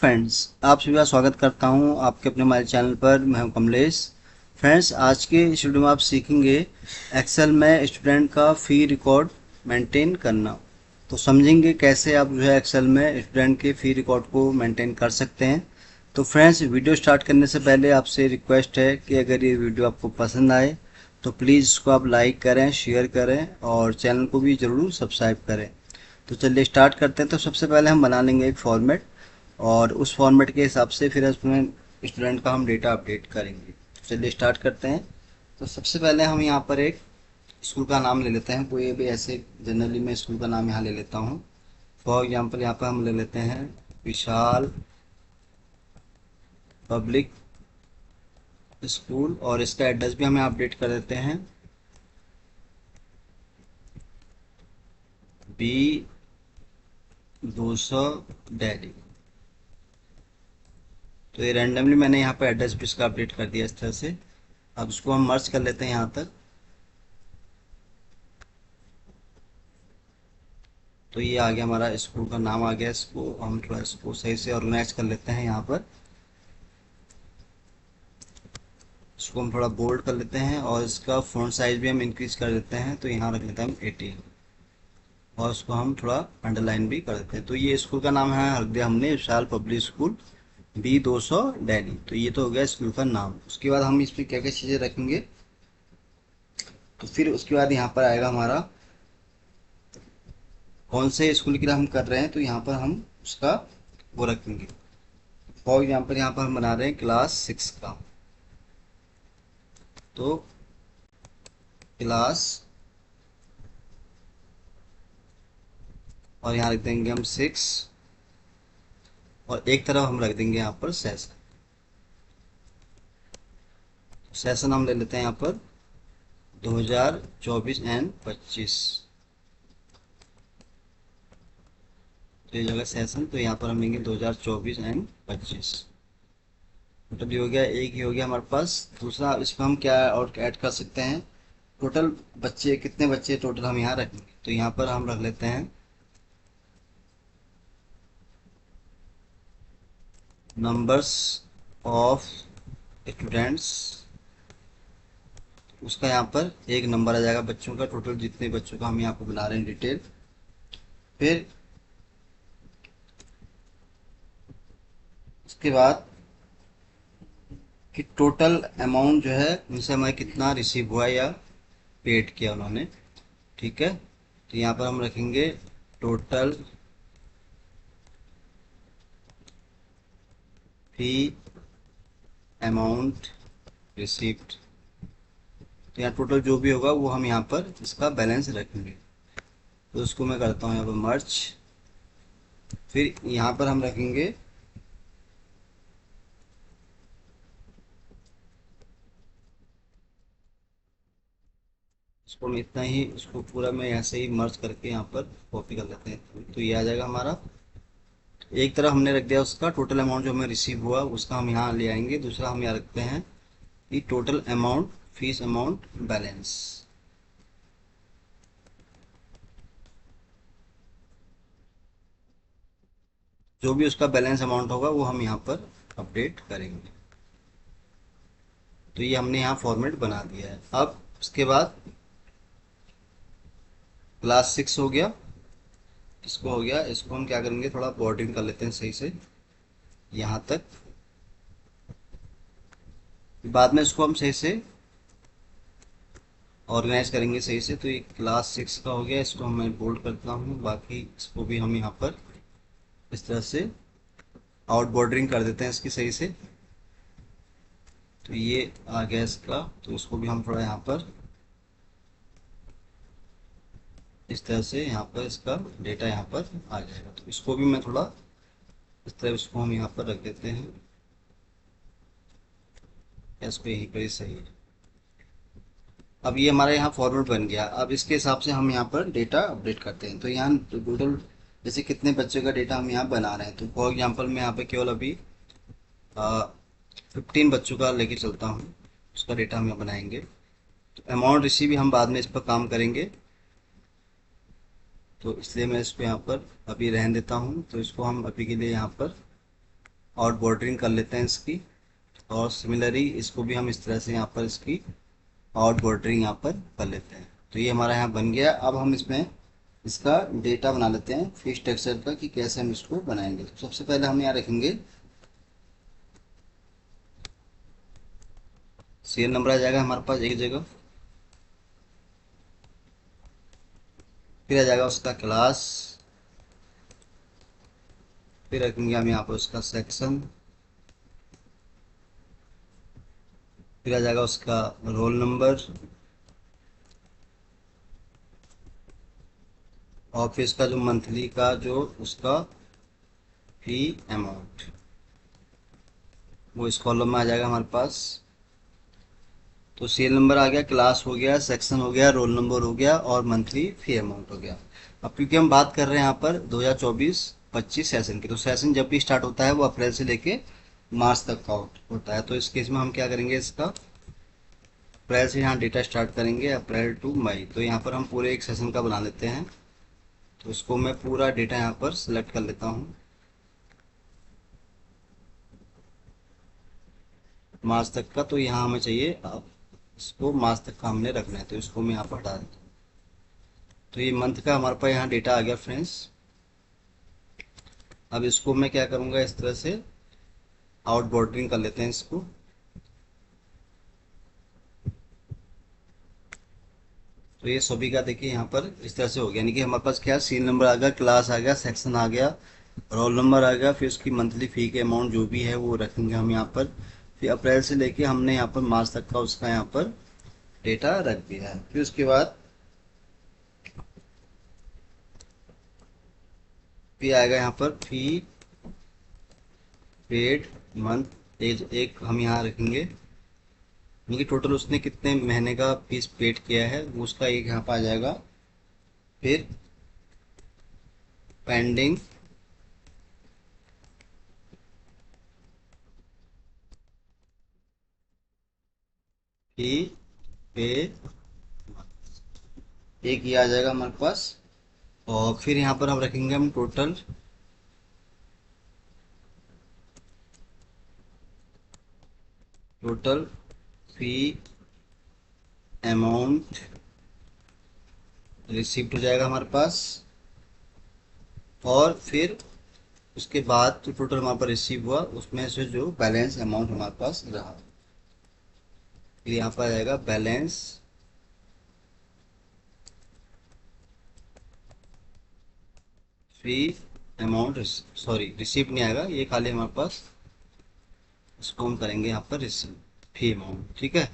Friends, आप सभी का स्वागत करता हूं आपके अपने हमारे चैनल पर। मैं हूं कमलेश। फ्रेंड्स, आज के इस वीडियो में आप सीखेंगे एक्सेल में स्टूडेंट का फी रिकॉर्ड मेंटेन करना। तो समझेंगे कैसे आप जो है एक्सेल में स्टूडेंट के फी रिकॉर्ड को मेंटेन कर सकते हैं। तो फ्रेंड्स, वीडियो स्टार्ट करने से पहले आपसे रिक्वेस्ट है कि अगर ये वीडियो आपको पसंद आए तो प्लीज़ इसको आप लाइक करें, शेयर करें और चैनल को भी ज़रूर सब्सक्राइब करें। तो चलिए स्टार्ट करते हैं। तो सबसे पहले हम बना लेंगे एक फॉर्मेट और उस फॉर्मेट के हिसाब से फिर उसमें स्टूडेंट का हम डेटा अपडेट करेंगे। चलिए स्टार्ट करते हैं। तो सबसे पहले हम यहाँ पर एक स्कूल का नाम ले लेते हैं। कोई भी ऐसे जनरली मैं स्कूल का नाम यहाँ ले लेता हूँ। फॉर एग्जांपल यहाँ पर हम ले लेते हैं विशाल पब्लिक स्कूल और इसका एड्रेस भी हमें अपडेट कर देते हैं B200 दिल्ली। तो ये रैंडमली मैंने यहाँ पर एड्रेस भी इसका अपडेट कर दिया इस तरह से। अब इसको हम मर्ज कर लेते हैं यहाँ तक। तो ये आ गया, हमारा स्कूल का नाम आ गया। इसको हम थोड़ा इसको सही से ऑर्गेनाइज कर लेते हैं यहाँ पर। इसको हम थोड़ा बोल्ड कर लेते हैं और इसका फ़ॉन्ट साइज भी हम इंक्रीज कर देते हैं। तो यहाँ रख लेते हैं हम 18 और इसको हम थोड़ा अंडरलाइन भी कर देते हैं। तो ये स्कूल का नाम है रख दिया हमने, विशाल पब्लिक स्कूल B200 दिल्ली। तो ये तो हो गया स्कूल का नाम। उसके बाद हम इसमें क्या क्या चीज़ें रखेंगे, तो फिर उसके बाद यहाँ पर आएगा हमारा कौन से स्कूल के लिए हम कर रहे हैं। तो यहाँ पर हम उसका वो रखेंगे। फॉर एग्जाम्पल यहाँ पर हम बना रहे हैं क्लास 6 का। तो क्लास और यहाँ रख देंगे हम 6 और एक तरफ हम रख देंगे यहाँ पर सेशन। सेशन हम ले लेते हैं यहाँ पर 2024 एंड 25। तो ये जगह सेशन, तो यहाँ पर हम लेंगे 2024 एंड 25। टोटल ये हो गया, एक ही हो गया हमारे पास। दूसरा इसमें हम क्या और ऐड कर सकते हैं, टोटल बच्चे कितने बच्चे टोटल हम यहाँ रखेंगे। तो यहाँ पर हम रख लेते हैं नंबर्स ऑफ स्टूडेंट्स। उसका यहाँ पर एक नंबर आ जाएगा बच्चों का, टोटल जितने बच्चों का हम यहाँ पर बना रहे हैं डिटेल। फिर उसके बाद कि टोटल अमाउंट जो है उनसे हमें कितना रिसीव हुआ या पेड किया उन्होंने। ठीक है, तो यहाँ पर हम रखेंगे टोटल फी अमाउंट रिसीव्ड। तो यहाँ टोटल जो भी होगा वो हम यहाँ पर इसका बैलेंस रखेंगे। तो उसको मैं करता हूँ यहाँ पर मर्ज। फिर यहाँ पर हम रखेंगे इसको हम इतना ही, इसको पूरा मैं यहाँ से ही मर्ज करके यहाँ पर कॉपी कर लेते हैं। तो ये आ जाएगा हमारा। एक तरफ हमने रख दिया उसका टोटल अमाउंट जो हमें रिसीव हुआ उसका हम यहाँ ले आएंगे। दूसरा हम यहाँ रखते हैं कि total amount fees amount balance. जो भी उसका बैलेंस अमाउंट होगा वो हम यहाँ पर अपडेट करेंगे। तो ये हमने यहाँ फॉर्मेट बना दिया है। अब उसके बाद क्लास 6 हो गया, इसको हो गया। इसको हम क्या करेंगे, थोड़ा बॉर्डरिंग कर लेते हैं सही से यहाँ तक। बाद में इसको हम सही से ऑर्गेनाइज करेंगे सही से। तो ये क्लास 6 का हो गया, इसको मैं बोल्ड करता हूँ। बाकी इसको भी हम यहाँ पर इस तरह से आउट बॉर्डरिंग कर देते हैं इसकी सही से। तो ये आ गया इसका। तो इसको भी हम थोड़ा यहाँ पर इस तरह से यहाँ पर इसका डेटा यहाँ पर आ जाएगा। तो इसको भी मैं थोड़ा इस तरह इसको हम यहाँ पर रख देते हैं। इसको यहीं पर ही सही है। अब ये हमारा यहाँ फॉर्मेट बन गया। अब इसके हिसाब से हम यहाँ पर डेटा अपडेट करते हैं। तो यहाँ टोटल जैसे कितने बच्चों का डेटा हम यहाँ बना रहे हैं। तो फॉर एग्जांपल मैं यहाँ पे केवल अभी 15 बच्चों का लेके चलता हूँ, उसका डेटा हम यहाँ बनाएंगे। तो अमाउंट रिसीव भी हम बाद में इस पर काम करेंगे, तो इसलिए मैं इसको यहाँ पर अभी रहने देता हूँ। तो इसको हम अभी के लिए यहाँ पर आउट बॉर्डरिंग कर लेते हैं इसकी, और सिमिलरली इसको भी हम इस तरह से यहाँ पर इसकी आउट बॉर्डरिंग यहाँ पर कर लेते हैं। तो ये हमारा यहाँ बन गया। अब हम इसमें इसका डेटा बना लेते हैं फिश टेक्सचर का, कि कैसे हम इसको बनाएंगे। तो सबसे पहले हम यहाँ रखेंगे सीरियल नंबर आ जाएगा हमारे पास एक जगह, फिर आ जाएगा उसका क्लास, फिर रखेंगे हम यहाँ पर उसका सेक्शन, फिर आ जाएगा उसका रोल नंबर, और फिर इसका जो मंथली का जो उसका फी अमाउंट, वो इस कॉलम में आ जाएगा हमारे पास। तो सीरियल नंबर आ गया, क्लास हो गया, सेक्शन हो गया, रोल नंबर हो गया, और मंथली फी अमाउंट हो गया। अब क्योंकि हम बात कर रहे हैं यहाँ पर 2024-25 सेशन की, तो सेशन जब भी स्टार्ट होता है वो अप्रैल से लेके मार्च तक का होता है। तो इस केस में हम क्या करेंगे, इसका अप्रैल से यहाँ डेटा स्टार्ट करेंगे, अप्रैल टू मई। तो यहाँ पर हम पूरे एक सेशन का बना लेते हैं। तो इसको मैं पूरा डेटा यहाँ पर सिलेक्ट कर लेता हूँ, मार्च तक का। तो यहाँ हमें चाहिए, अब इसको मार्च तक का हमने रखना है, तो इसको मैं यहाँ पर हटा देता हूँ। तो ये मंथ का हमारे पास यहाँ डेटा आ गया फ्रेंड्स। अब इसको मैं क्या करूँगा, इस तरह से आउट बॉर्डरिंग कर लेते हैं इसको। तो ये सभी का देखिए यहाँ पर इस तरह से हो गया, यानी कि हमारे पास क्या, सीरियल नंबर आ गया, क्लास आ गया, सेक्शन आ गया, रोल नंबर आ गया, फिर उसकी मंथली फी के अमाउंट जो भी है वो रखेंगे हम यहाँ पर। फिर अप्रैल से लेके हमने यहाँ पर मार्च तक का उसका यहाँ पर डेटा रख दिया है। फिर उसके बाद फिर आएगा यहाँ पर फी पेड मंथ, एक हम यहाँ रखेंगे, यानी कि टोटल उसने कितने महीने का फीस पेड किया है वो उसका एक यहाँ पर आ जाएगा। फिर पेंडिंग फी पे एक ये आ जाएगा हमारे पास। और फिर यहाँ पर हम रखेंगे हम टोटल फी अमाउंट रिसिप्ट हो जाएगा हमारे पास। और फिर उसके बाद जो टोटल हमारे पास रिसीव हुआ उसमें से जो बैलेंस अमाउंट हमारे पास रहा, फिर यहाँ पर आ जाएगा balance free amount, sorry receipt नहीं आएगा, ये खाली हमारे पास, इसको हम करेंगे यहाँ पर रिसीप्ट फी अमाउंट, ठीक है।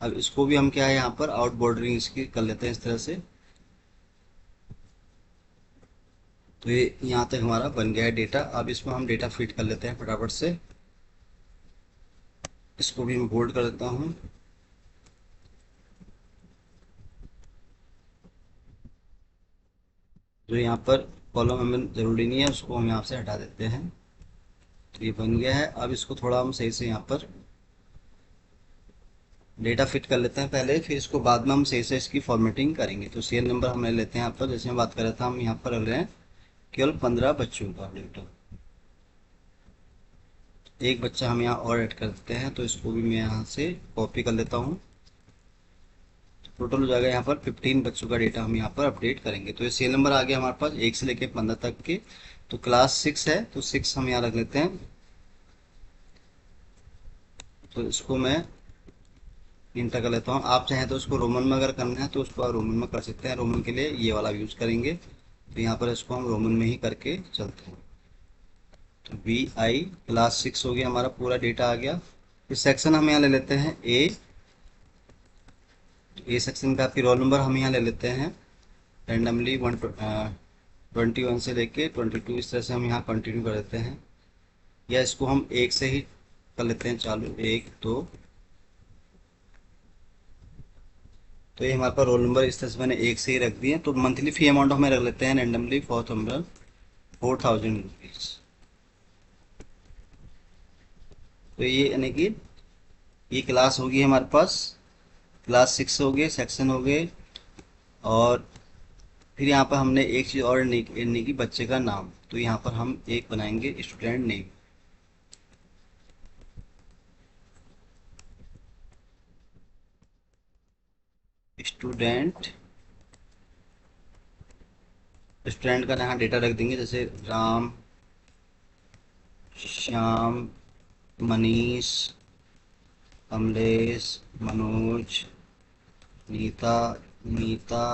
अब इसको भी हम क्या है यहाँ पर आउट बॉर्डरिंग इसकी कर लेते हैं इस तरह से। तो ये यहाँ तक हमारा बन गया है डेटा। अब इसमें हम डेटा फिट कर लेते हैं फटाफट से। इसको भी मैं बोल्ड कर देता हूँ। जो यहाँ पर कॉलम हमें ज़रूरी नहीं है उसको हम यहाँ से हटा देते हैं। तो ये बन गया है। अब इसको थोड़ा हम सही से यहाँ पर डेटा फिट कर लेते हैं पहले, फिर इसको बाद में हम सही से इसकी फॉर्मेटिंग करेंगे। तो सीरियल नंबर हम ले लेते हैं यहाँ पर, जैसे हम बात कर रहे थे, हम यहाँ पर रख रहे हैं केवल 15 बच्चों का डेटा। एक बच्चा हम यहाँ और ऐड कर देते हैं, तो इसको भी मैं यहाँ से कॉपी कर लेता हूँ। टोटल हो जाएगा यहाँ पर 15 बच्चों का डेटा हम यहाँ पर अपडेट करेंगे। तो ये सीरियल नंबर आ गया हमारे पास 1 से लेकर 15 तक के। तो क्लास 6 है तो 6 हम यहाँ रख लेते हैं। तो इसको मैं इंटर कर लेता हूँ। आप चाहें तो इसको रोमन में अगर करना है तो उसको आप रोमन में कर सकते हैं। रोमन के लिए ये वाला यूज करेंगे। तो यहाँ पर इसको हम रोमन में ही करके चलते हैं। तो VI क्लास 6 हो गया, हमारा पूरा डेटा आ गया। फिर सेक्शन हम यहाँ ले लेते हैं ए सेक्शन का फिर रोल नंबर हम यहाँ ले लेते हैं रैंडमली 21 से लेके 22, इस तरह से हम यहाँ कंटिन्यू कर देते हैं, या इसको हम एक से ही कर लेते हैं चालू, 1 2। तो ये हमारे पास रोल नंबर इस तरह से मैंने एक से ही रख दिए। तो मंथली फी अमाउंट हमें रख लेते हैं रैंडमली 4,000 रुपीज़। तो ये यानी कि ये क्लास होगी हमारे पास, क्लास 6 हो गए, सेक्शन हो गए, और फिर यहाँ पर हमने एक चीज़ और यानी कि बच्चे का नाम। तो यहाँ पर हम एक बनाएंगे स्टूडेंट नेम। स्टूडेंट स्टूडेंट का यहाँ डेटा रख देंगे, जैसे राम, श्याम, मनीष, कमलेश, मनोज, नीता, नीता,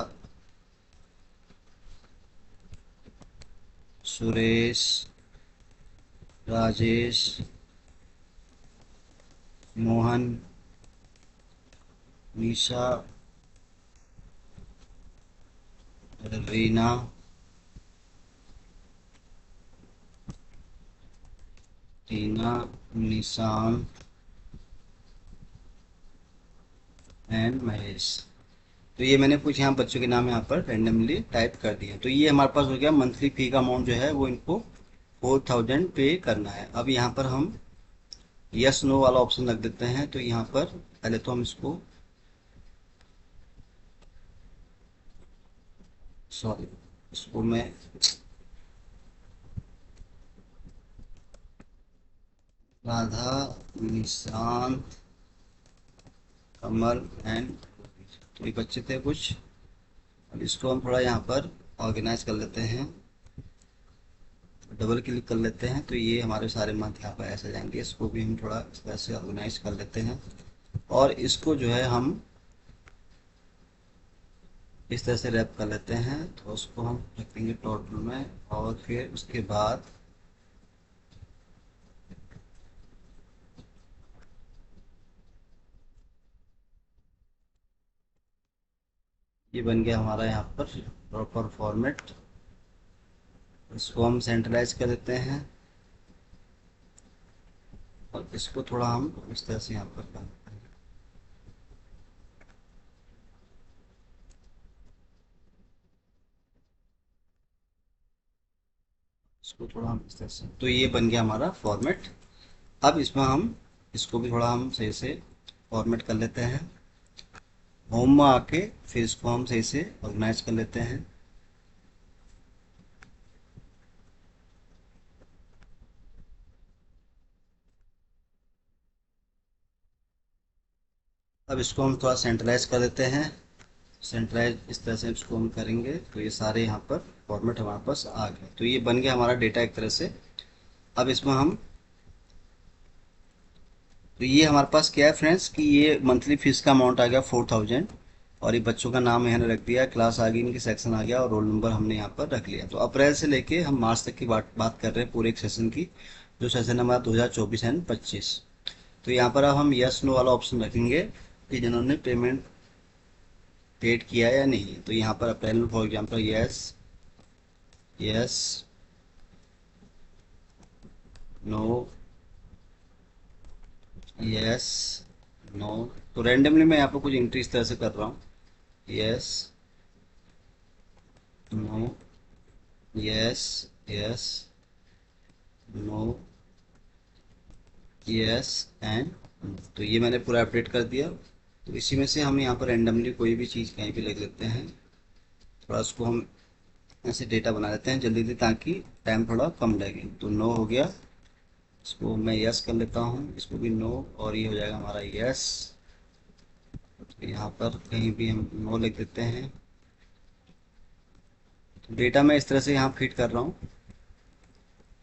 सुरेश, राजेश, मोहन, निशा, रीना, टीना, निशांत एंड महेश। तो ये मैंने कुछ यहाँ बच्चों के नाम यहाँ पर रैंडमली टाइप कर दिए। तो ये हमारे पास हो गया, मंथली फी का अमाउंट जो है वो इनको 4000 पे करना है। अब यहाँ पर हम यस नो वाला ऑप्शन रख देते हैं। तो यहाँ पर पहले तो हम इसको, सॉरी, इसको मैं राधा, निशांत, कमल एंड, तो ये बच्चे थे कुछ। अब इसको हम थोड़ा यहाँ पर ऑर्गेनाइज कर लेते हैं, डबल क्लिक कर लेते हैं। तो ये हमारे सारे मंथ यहाँ पर ऐसे जाएंगे। इसको भी हम थोड़ा इस तरह से ऑर्गेनाइज कर लेते हैं और इसको जो है हम इस तरह से रैप कर लेते हैं। तो उसको हम रख देंगे टोटल में, और फिर उसके बाद ये बन गया हमारा यहाँ पर प्रॉपर फॉर्मेट। इसको हम सेंट्रलाइज कर देते हैं और इसको थोड़ा हम इस तरह से यहाँ पर कर देते हैं। इसको थोड़ा हम इस तरह से, तो ये बन गया हमारा फॉर्मेट। अब इसमें हम इसको भी थोड़ा हम सही से फॉर्मेट कर लेते हैं। होम में आके फिर इसको हम सही से ऑर्गेनाइज कर लेते हैं। अब इसको हम थोड़ा सेंट्रलाइज कर देते हैं। सेंट्रलाइज इस तरह से इसको हम करेंगे तो ये सारे यहाँ पर फॉर्मेट हमारे पास आ गए। तो ये बन गया हमारा डेटा एक तरह से। अब इसमें हम, तो ये हमारे पास क्या है फ्रेंड्स, कि ये मंथली फीस का अमाउंट आ गया 4000, और ये बच्चों का नाम यहाँ रख दिया, क्लास आ गई, इनकी सेक्शन आ गया और रोल नंबर हमने यहाँ पर रख लिया। तो अप्रैल से लेके हम मार्च तक की बात कर रहे हैं पूरे एक सेशन की, जो सेशन नंबर 2024 एंड 25। तो यहाँ पर अब हम यस नो वाला ऑप्शन रखेंगे कि जिन्होंने पेमेंट पेड किया या नहीं। तो यहाँ पर अप्रैल में for example yes, yes, no, yes, no. तो रैंडमली मैं यहाँ पर कुछ एंट्री इस तरह से कर रहा हूँ, yes, no, yes, yes, no, yes and, तो ये मैंने पूरा अपडेट कर दिया। तो इसी में से हम यहाँ पर रैंडमली कोई भी चीज़ कहीं भी लिख लेते हैं। थोड़ा उसको हम ऐसे डेटा बना लेते हैं जल्दी जल्दी, ताकि टाइम थोड़ा कम लगे। तो नो हो गया, इसको मैं यस कर लेता हूँ, इसको भी नो, और ये हो जाएगा हमारा यस। तो यहाँ पर कहीं भी हम नो लिख देते हैं। तो डेटा मैं इस तरह से यहाँ फिट कर रहा हूँ।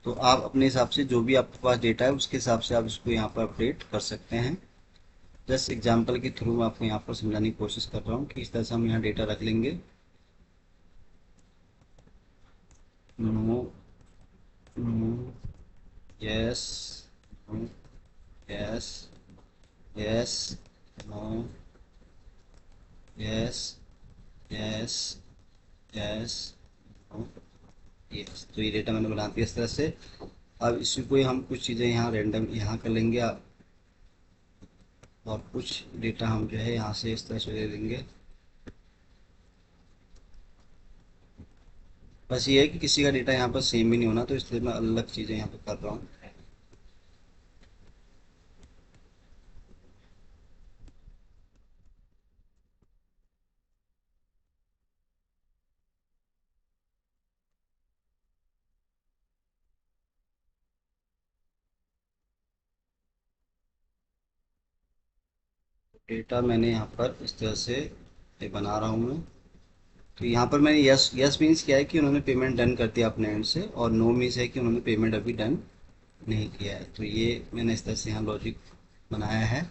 तो आप अपने हिसाब से जो भी आपके पास डेटा है उसके हिसाब से आप इसको यहाँ पर अपडेट कर सकते हैं। जस्ट एग्जाम्पल के थ्रू मैं आपको यहाँ पर समझाने की कोशिश कर रहा हूँ कि इस तरह से हम यहाँ डेटा रख लेंगे। No, no, yes, no, yes, yes, no, yes, yes, yes, no, yes. तो ये डेटा मैंने बना दिया इस तरह से। अब इसी को ही हम कुछ चीज़ें यहाँ रैंडम यहाँ कर लेंगे और कुछ डेटा हम जो है यहाँ से इस तरह से दे देंगे। बस ये है कि किसी का डेटा यहाँ पर सेम ही नहीं होना, तो इसलिए मैं अलग चीज़ें यहाँ पर कर रहा हूँ। डेटा मैंने यहाँ पर इस तरह से ये बना रहा हूँ मैं। तो यहाँ पर मैंने यस यस मीन्स क्या है कि उन्होंने पेमेंट डन कर दिया अपने एंड से, और नो मीन्स है कि उन्होंने पेमेंट अभी डन नहीं किया है। तो ये मैंने इस तरह से यहाँ लॉजिक बनाया है।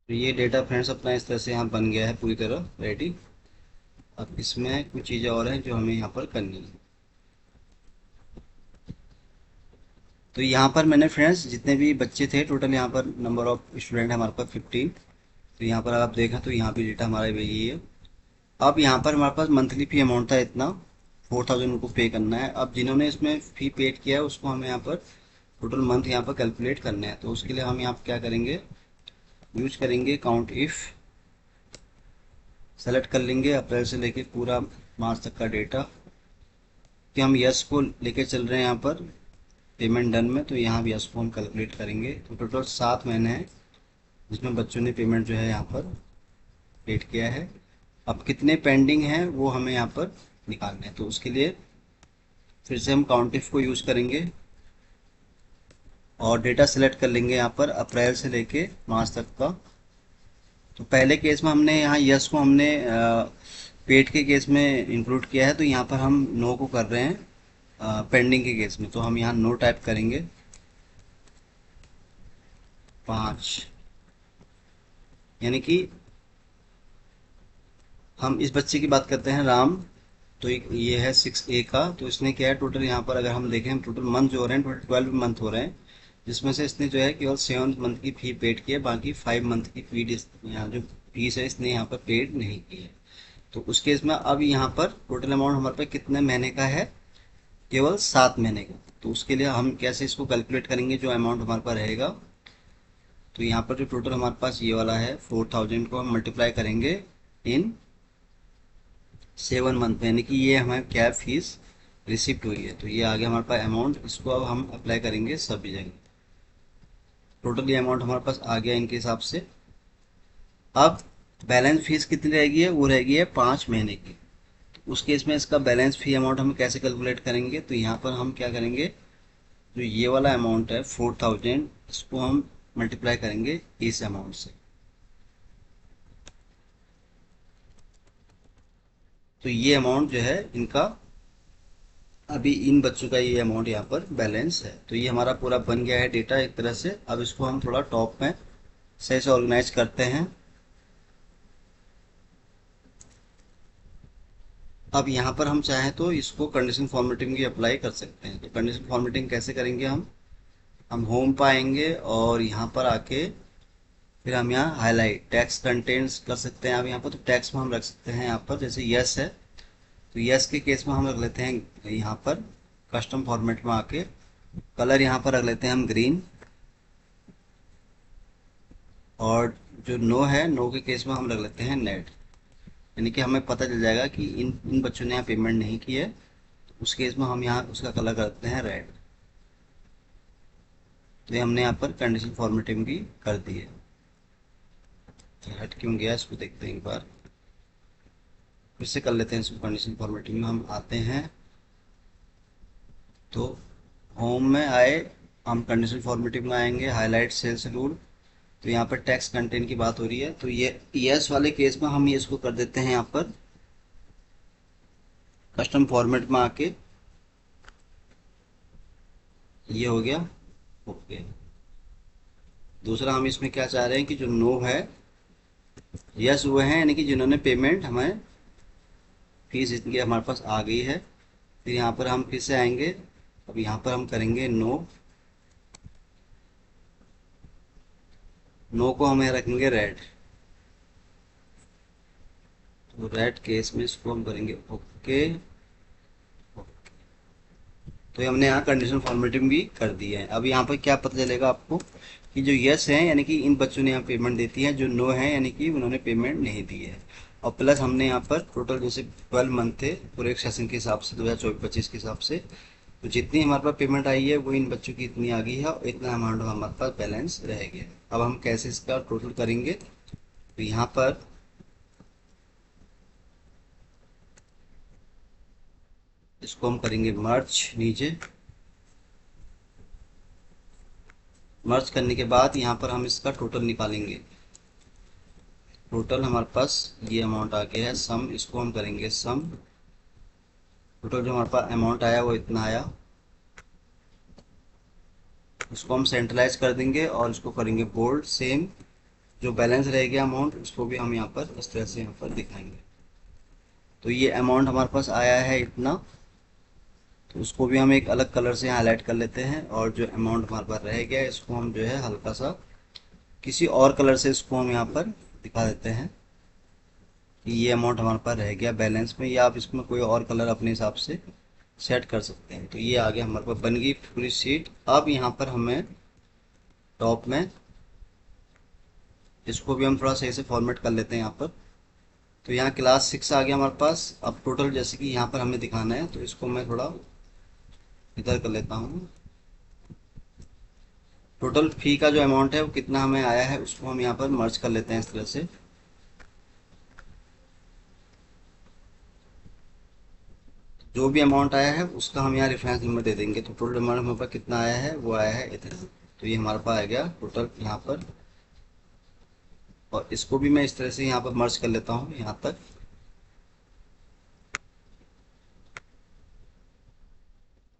तो ये डेटा फ्रेंड्स अपना इस तरह से यहाँ बन गया है पूरी तरह रेडी। अब इसमें कुछ चीज़ें और हैं जो हमें यहाँ पर करनी है। तो यहाँ पर मैंने फ्रेंड्स जितने भी बच्चे थे टोटल, यहाँ पर नंबर ऑफ स्टूडेंट है हमारे पास 15। तो यहाँ पर आप देखें तो यहाँ पे डेटा हमारा यही है। अब यहाँ पर हमारे पास मंथली फी अमाउंट था इतना, 4000 उनको पे करना है। अब जिन्होंने इसमें फ़ी पेड किया है उसको हमें यहाँ पर टोटल मंथ यहाँ पर कैलकुलेट करना है। तो उसके लिए हम यहाँ पर क्या करेंगे, यूज करेंगे काउंट इफ़। सेलेक्ट कर लेंगे अप्रैल से लेके पूरा मार्च तक का डेटा, कि हम यस को लेके चल रहे हैं यहाँ पर पेमेंट डन में। तो यहाँ भी यस को हम कैलकुलेट करेंगे। तो टोटल 7 महीने हैं जिसमें बच्चों ने पेमेंट जो है यहाँ पर पेड किया है। अब कितने पेंडिंग हैं वो हमें यहाँ पर निकालने हैं। तो उसके लिए फिर से हम काउंट इफ को यूज़ करेंगे और डेटा सेलेक्ट कर लेंगे यहाँ पर अप्रैल से लेके मार्च तक का। तो पहले केस में हमने यहाँ यस को हमने पेड के केस में इंक्लूड किया है, तो यहाँ पर हम नो को कर रहे हैं पेंडिंग के केस में। तो हम यहाँ नो टाइप करेंगे 5, यानी कि हम इस बच्चे की बात करते हैं राम। तो ये है 6A का। तो इसने क्या है टोटल यहाँ पर अगर हम देखें टोटल मंथ जो हो रहे हैं टोटल 12 मंथ हो रहे हैं, जिसमें से इसने जो है केवल 7 मंथ की फ़ी पेड की है, बाकी 5 मंथ की फी यहाँ जो फीस है इसने यहाँ पर पेड नहीं की है। तो उस केस में अब यहाँ पर टोटल अमाउंट हमारे पास कितने महीने का है, केवल 7 महीने का। तो उसके लिए हम कैसे इसको कैलकुलेट करेंगे, जो अमाउंट हमारे पास रहेगा। तो यहाँ पर जो टोटल हमारे पास ये वाला है 4000 को हम मल्टीप्लाई करेंगे इन 7 मंथ में, यानी कि ये हमें क्या फीस रिसिप्ट हुई है। तो ये आ गया हमारे पास अमाउंट। इसको अब हम अप्लाई करेंगे सभी जगह। टोटल ये अमाउंट हमारे पास आ गया इनके हिसाब से। अब बैलेंस फीस कितनी रहेगी है, वो रहेगी है 5 महीने की। तो उस केस में इसका बैलेंस फी अमाउंट हम कैसे कैलकुलेट करेंगे, तो यहाँ पर हम क्या करेंगे, जो ये वाला अमाउंट है 4000, इसको हम मल्टीप्लाई करेंगे इस अमाउंट से। तो ये अमाउंट जो है इनका, अभी इन बच्चों का ये अमाउंट यहाँ पर बैलेंस है। तो ये हमारा पूरा बन गया है डेटा एक तरह से। अब इसको हम थोड़ा टॉप में सही से ऑर्गेनाइज करते हैं। अब यहाँ पर हम चाहें तो इसको कंडीशन फॉर्मेटिंग भी अप्लाई कर सकते हैं। तो कंडीशन फॉर्मेटिंग कैसे करेंगे, हम होम पाएंगे और यहाँ पर आके फिर हम यहाँ हाईलाइट टेक्स्ट कंटेंट्स कर सकते हैं। अब यहाँ पर तो टेक्स्ट में हम रख सकते हैं, यहाँ पर जैसे यस है तो यस के केस में हम रख लेते हैं यहाँ पर कस्टम फॉर्मेट में आके कलर यहाँ पर रख लेते हैं हम ग्रीन। और जो नो है, नो के केस में हम रख लेते हैं नेट, यानी कि हमें पता चल जाएगा कि इन इन बच्चों ने यहाँ पेमेंट नहीं की है। तो उस केस में हम यहाँ उसका कलर करते हैं रेड। तो ये हमने यहाँ पर कंडीशन फॉर्मेटिंग भी कर दी है। तो हट क्यों गया इसको देखते हैं एक बार, फिर से कर लेते हैं इसको। कंडीशन फॉर्मेटिंग में हम आते हैं तो होम में आए, हम कंडीशन फॉर्मेटिंग में आएंगे, हाईलाइट सेल्स रूल। तो यहाँ पर टेक्स्ट कंटेंट की बात हो रही है, तो ये यस वाले केस में हम ये इसको कर देते हैं यहाँ पर कस्टम फॉर्मेट में आके। ये हो गया ओके। दूसरा हम इसमें क्या चाह रहे हैं कि जो नो है, यस वो हैं यानी कि जिन्होंने पेमेंट हमें फीस इतनी हमारे पास आ गई है। फिर यहाँ पर हम फिर से आएंगे, अब यहाँ पर हम करेंगे नो, नो को हमें रखेंगे रेड। तो रेड केस में इसको हम करेंगे ओके। तो हमने यहाँ कंडीशन फॉर्मेटिंग भी कर दी है। अब यहाँ पर क्या पता चलेगा आपको कि जो यस है यानी कि इन बच्चों ने यहाँ पेमेंट देती है, जो नो है यानी कि उन्होंने पेमेंट नहीं दी है। और प्लस हमने यहाँ पर टोटल जैसे 12 मंथ थे पूरे एक सेशन के हिसाब से 2024-25 के हिसाब से, तो जितनी हमारे पास पेमेंट आई है वो इन बच्चों की इतनी आ गई है और इतना अमाउंट हमारे पास बैलेंस रह गया। अब हम कैसे इसका टोटल करेंगे, तो यहाँ पर इसको हम करेंगे मर्ज नीचे। मर्ज करने के बाद यहाँ पर हम इसका टोटल निकालेंगे। टोटल हमारे पास ये अमाउंट आ गया है सम, इसको हम करेंगे सम। टोटल जो हमारे पास अमाउंट आया वो इतना आया, इसको हम सेंट्रलाइज कर देंगे और इसको करेंगे बोल्ड। सेम जो बैलेंस रह गया अमाउंट उसको भी हम यहाँ पर इस तरह से यहाँ पर दिखाएंगे। तो ये अमाउंट हमारे पास आया है इतना, तो उसको भी हम एक अलग कलर से हाईलाइट कर लेते हैं। और जो अमाउंट हमारे पास रह गया इसको हम जो है हल्का सा किसी और कलर से इसको हम यहाँ पर दिखा देते हैं कि ये अमाउंट हमारे पास रह गया बैलेंस में, या आप इसमें कोई और कलर अपने हिसाब से सेट कर सकते हैं। तो ये आगे हमारे पास बन गई पूरी शीट। अब यहाँ पर हमें टॉप में इसको भी हम थोड़ा सही से फॉर्मेट कर लेते हैं यहाँ पर। तो यहाँ क्लास 6 आ गया हमारे पास। अब टोटल जैसे कि यहाँ पर हमें दिखाना है तो इसको मैं थोड़ा इधर कर लेता हूँ। टोटल फी का जो अमाउंट है वो कितना हमें आया है उसको हम यहाँ पर मर्ज कर लेते हैं इस तरह से। जो भी अमाउंट आया है उसका हम यहाँ रेफरेंस नंबर दे देंगे। तो टोटल अमाउंट हमारे पास कितना आया है वो आया है इतना। तो ये हमारे पास आ गया टोटल यहाँ पर। और इसको भी मैं इस तरह से यहाँ पर मर्ज कर लेता हूँ यहाँ तक।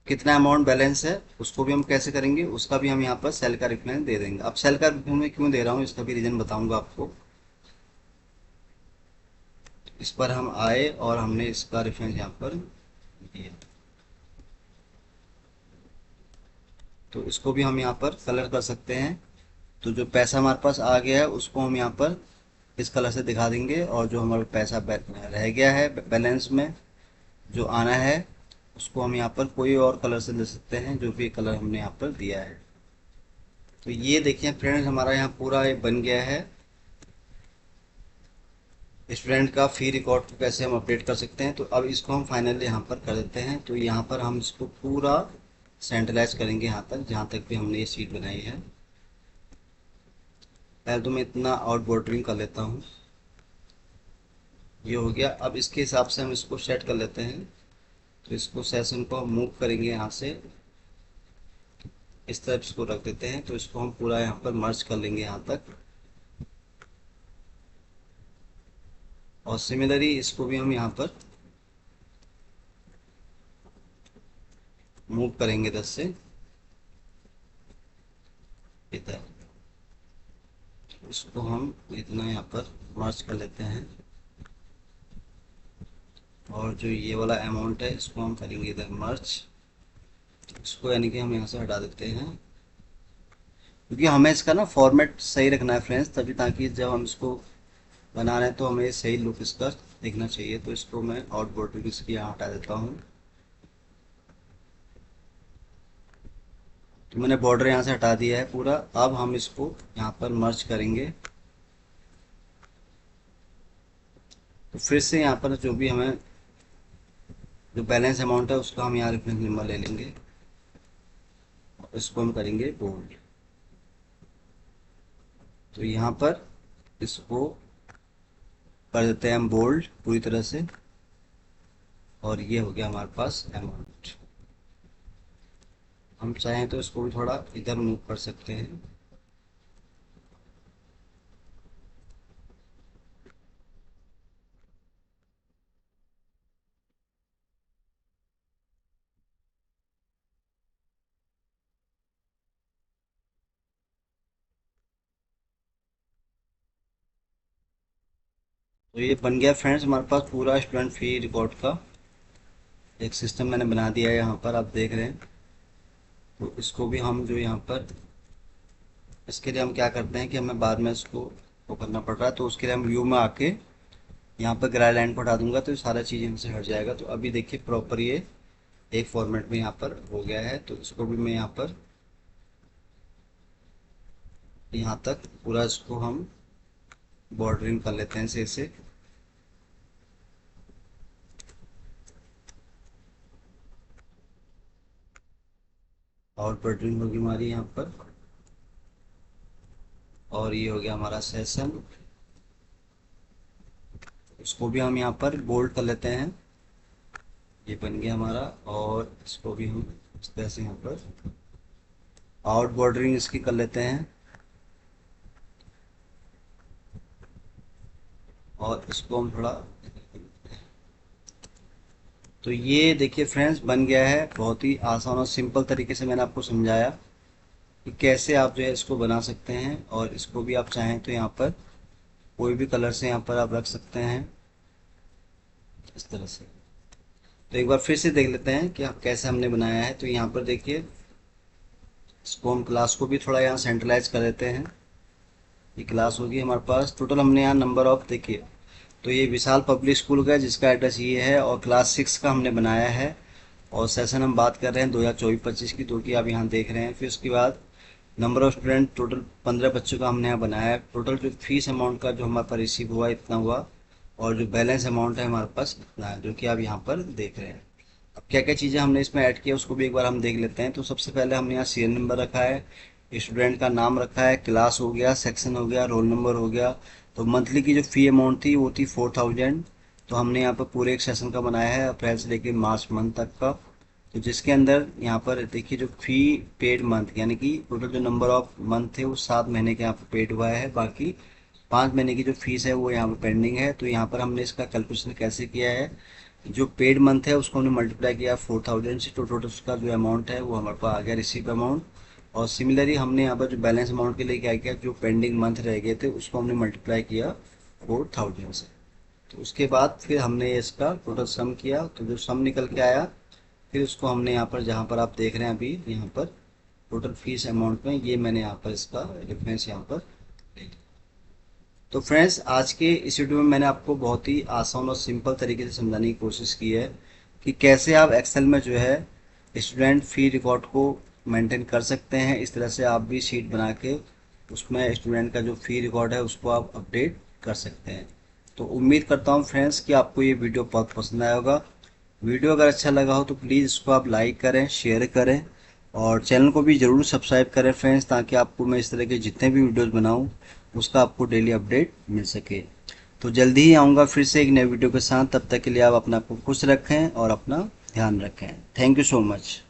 कितना अमाउंट बैलेंस है उसको भी हम कैसे करेंगे उसका भी हम यहाँ पर सेल का रेफरेंस दे देंगे। अब सेल का रेफरेंस मैं क्यों दे रहा हूँ इसका भी रीजन बताऊंगा आपको। इस पर हम आए और हमने इसका रेफरेंस यहाँ पर दिया, तो इसको भी हम यहाँ पर कलर कर सकते हैं। तो जो पैसा हमारे पास आ गया है उसको हम यहाँ पर इस कलर से दिखा देंगे, और जो हमारा पैसा रह गया है बैलेंस में जो आना है उसको हम यहाँ पर कोई और कलर से दे सकते हैं, जो भी कलर हमने यहाँ पर दिया है। तो ये देखिए फ्रेंड्स हमारा यहाँ पूरा ये बन गया है। स्टूडेंट का फी रिकॉर्ड को कैसे हम अपडेट कर सकते हैं। तो अब इसको हम फाइनली यहाँ पर कर देते हैं। तो यहाँ पर हम इसको पूरा सेंट्रलाइज करेंगे यहाँ तक जहाँ तक भी हमने ये शीट बनाई है। पहले तो मैं इतना आउट बॉर्डरिंग कर लेता हूँ, ये हो गया। अब इसके हिसाब से हम इसको सेट कर लेते हैं। तो इसको सेशन को हम मूव करेंगे यहाँ से इस तरफ इसको रख देते हैं। तो इसको हम पूरा यहाँ पर मर्ज कर लेंगे यहाँ तक। और सिमिलरली इसको भी हम यहाँ पर मूव करेंगे 10 से इधर। इसको हम इतना यहाँ पर मर्ज कर लेते हैं। और जो ये वाला अमाउंट है इसको हम करेंगे इधर मर्ज। इसको यानी कि हम यहाँ से हटा देते हैं, क्योंकि हमें इसका ना फॉर्मेट सही रखना है फ्रेंड्स, तभी ताकि जब हम इसको बना रहे हैं तो हमें सही लुक इसका देखना चाहिए। तो इसको मैं आउटबोर्ड भी इसकी यहाँ हटा देता हूँ। तो मैंने बॉर्डर यहाँ से हटा दिया है पूरा। अब हम इसको यहाँ पर मर्ज करेंगे। तो फिर से यहाँ पर जो भी हमें जो बैलेंस अमाउंट है उसका हम यहाँ रेफरेंस नंबर ले लेंगे। इसको हम करेंगे बोल्ड। तो यहाँ पर इसको कर देते हैं हम बोल्ड पूरी तरह से। और ये हो गया हमारे पास अमाउंट। हम चाहें तो इसको भी थोड़ा इधर मूव कर सकते हैं। तो ये बन गया फ्रेंड्स हमारे पास पूरा स्टूडेंट फी रिकॉर्ड का एक सिस्टम मैंने बना दिया है। यहाँ पर आप देख रहे हैं। तो इसको भी हम जो यहाँ पर इसके लिए हम क्या करते हैं कि हमें बाद में इसको वो करना पड़ रहा है। तो उसके लिए हम व्यू में आके यहाँ पर ग्राई लाइन को हटा दूंगा तो ये सारा चीज़ हमसे हट जाएगा। तो अभी देखिए प्रॉपर ये एक फॉर्मेट में यहाँ पर हो गया है। तो इसको भी मैं यहाँ पर यहाँ तक पूरा इसको हम बॉर्डरिंग कर लेते हैं सही से। और बॉर्डरिंग होगी हमारी यहाँ पर। और ये हो गया हमारा सेशन। इसको भी हम यहाँ पर बोल्ड कर लेते हैं। ये बन गया हमारा। और इसको भी हम इस तरह से यहाँ पर आउट बॉर्डरिंग इसकी कर लेते हैं और इसको हम थोड़ा, तो ये देखिए फ्रेंड्स बन गया है। बहुत ही आसान और सिंपल तरीके से मैंने आपको समझाया कि कैसे आप जो है इसको बना सकते हैं। और इसको भी आप चाहें तो यहाँ पर कोई भी कलर से यहाँ पर आप रख सकते हैं इस तरह से। तो एक बार फिर से देख लेते हैं कि आप कैसे हमने बनाया है। तो यहाँ पर देखिए, इसको हम क्लास को भी थोड़ा यहाँ सेंट्रलाइज कर देते हैं। ये क्लास होगी हमारे पास। टोटल हमने यहाँ नंबर ऑफ देखिए, तो ये विशाल पब्लिक स्कूल का है जिसका एड्रेस ये है, और क्लास 6 का हमने बनाया है। और सेशन हम बात कर रहे हैं 2024-25 की, जो कि आप यहाँ देख रहे हैं। फिर उसके बाद नंबर ऑफ स्टूडेंट टोटल 15 बच्चों का हमने यहाँ बनाया है। टोटल जो फीस अमाउंट का जो हमारे पास रिसीव हुआ इतना हुआ, और जो बैलेंस अमाउंट है हमारे पास इतना है, जो कि आप यहाँ पर देख रहे हैं। अब क्या क्या चीज़ें हमने इसमें ऐड किया उसको भी एक बार हम देख लेते हैं। तो सबसे पहले हमने यहाँ सीरियल नंबर रखा है, स्टूडेंट का नाम रखा है, क्लास हो गया, सेक्शन हो गया, रोल नंबर हो गया। तो मंथली की जो फ़ी अमाउंट थी वो थी 4000। तो हमने यहाँ पर पूरे एक सेशन का बनाया है, अप्रैल से लेकर मार्च मंथ तक का। तो जिसके अंदर यहाँ पर देखिए जो फ़ी पेड मंथ, यानी कि टोटल जो नंबर ऑफ मंथ थे वो 7 महीने के यहाँ पर पेड हुआ है, बाकी 5 महीने की जो फीस है वो यहाँ पर पेंडिंग है। तो यहाँ पर हमने इसका कैलकुलेशन कैसे किया है, जो पेड मंथ है उसको हमने मल्टीप्लाई किया 4000 से, तो टोटल उसका जो अमाउंट है वो हमारे पास आ गया रिसीव अमाउंट। और सिमिलरली हमने यहाँ पर जो बैलेंस अमाउंट के लिए क्या किया, जो पेंडिंग मंथ रह गए थे उसको हमने मल्टीप्लाई किया 4000 से। तो उसके बाद फिर हमने इसका टोटल सम किया, तो जो सम निकल के आया फिर उसको हमने यहाँ पर, जहाँ पर आप देख रहे हैं अभी यहाँ पर टोटल फीस अमाउंट में, ये मैंने यहाँ पर इसका डिफरेंस यहाँ पर ले लिया। तो फ्रेंड्स आज के इस वीडियो में मैंने आपको बहुत ही आसान और सिंपल तरीके से समझाने की कोशिश की है कि कैसे आप एक्सेल में जो है स्टूडेंट फी रिकॉर्ड को मेंटेन कर सकते हैं। इस तरह से आप भी शीट बना के उसमें स्टूडेंट का जो फी रिकॉर्ड है उसको आप अपडेट कर सकते हैं। तो उम्मीद करता हूँ फ्रेंड्स कि आपको ये वीडियो बहुत पसंद आया होगा। वीडियो अगर अच्छा लगा हो तो प्लीज़ इसको आप लाइक करें, शेयर करें, और चैनल को भी ज़रूर सब्सक्राइब करें फ्रेंड्स, ताकि आपको मैं इस तरह के जितने भी वीडियोस बनाऊं उसका आपको डेली अपडेट मिल सके। तो जल्दी ही आऊँगा फिर से एक नए वीडियो के साथ। तब तक के लिए आप अपना को खुश रखें और अपना ध्यान रखें। Thank you so much.